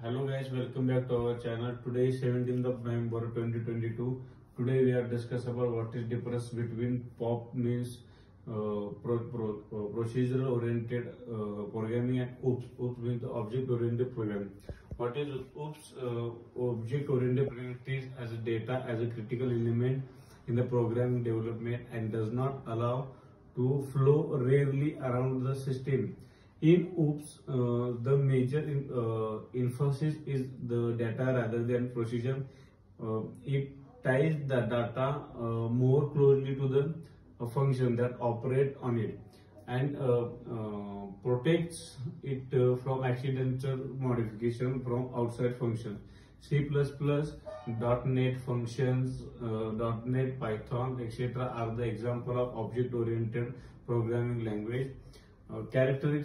Hello guys, welcome back to our channel. Today is 17th of November 2022. Today we are discuss about what is difference between POP means procedural oriented programming and OOPS. OOPS means object oriented programming. What is OOPS? Object oriented programming treats as a data as a critical element in the programming development and does not allow to flow rarely around the system. In OOPS, the major emphasis is the data rather than procedure. It ties the data more closely to the function that operate on it and protects it from accidental modification from outside functions. C++, .NET functions, .NET, Python, etc. are the example of object-oriented programming language.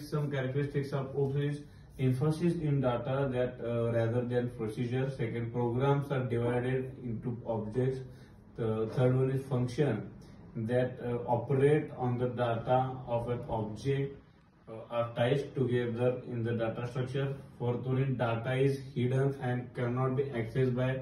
Some characteristics of OOPS is emphasis in data that rather than procedure. Second, programs are divided into objects. The third one is function that operate on the data of an object are tied together in the data structure. Fourth one is data is hidden and cannot be accessed by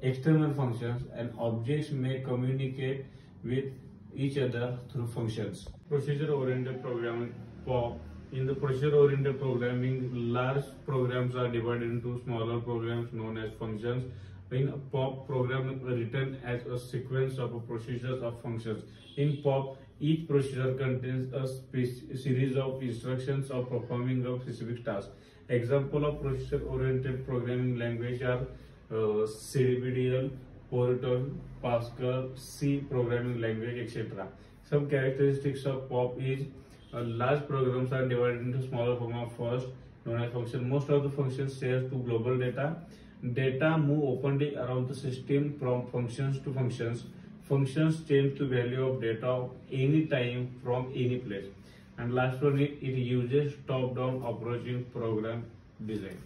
external functions, and objects may communicate with each other through functions. Procedure-oriented programming, POP. In the procedure-oriented programming, large programs are divided into smaller programs known as functions. In a POP, program is written as a sequence of procedures of functions. In POP, each procedure contains a series of instructions of performing a specific task. Example of procedure-oriented programming language are CDBDL, Fortran, Pascal, C programming language, etc. Some characteristics of POP is large programs are divided into smaller form. First, known as function. Most of the functions share to global data. Data move openly around the system from functions to functions. Functions change the value of data any time from any place. And last one, it uses top-down approach in program design.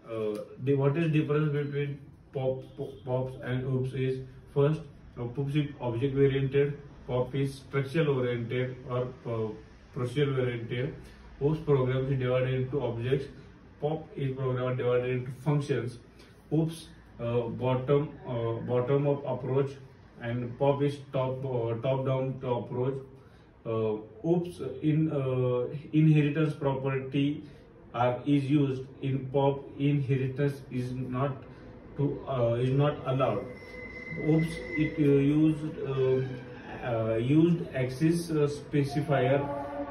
What is difference between POPs and OOPS is, first, POPs is object oriented, POP is structural oriented or procedural oriented. OOPS program is divided into objects. POP is program divided into functions. OOPS bottom up approach and POP is top down approach. OOPS inheritance property is used. In POP, inheritance is not allowed. OOPS used access specifier,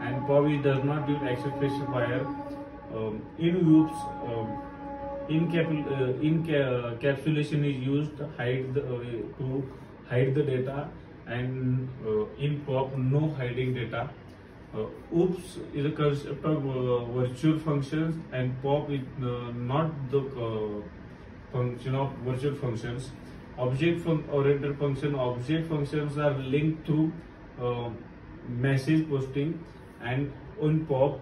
and POP does not use access specifier. In OOPS, encapsulation is used to hide the data, and in POP, no hiding data. OOPS is a concept of virtual functions, and POP is not the function of virtual functions. Object-oriented functions are linked through message posting, and in POP,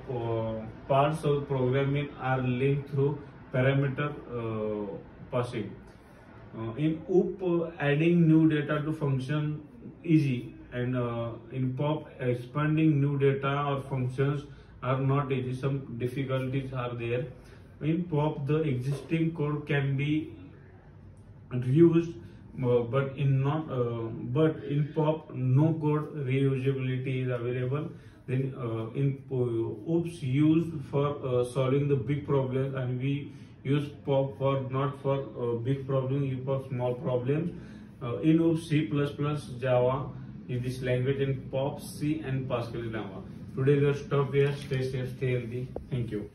parts of programming are linked through parameter passing. In OOP, adding new data to function easy, and in POP, expanding new data or functions are not easy. Some difficulties are there. In POP, the existing code can be reused, but in POP, no code reusability is available. Then in OOPS, used for solving the big problems, and we use POP for not for big problems, for small problems. In OOPS, C++, Java is this language, in POP, C and Pascal is Java. Today we are stop here. Stay safe, stay healthy. Thank you.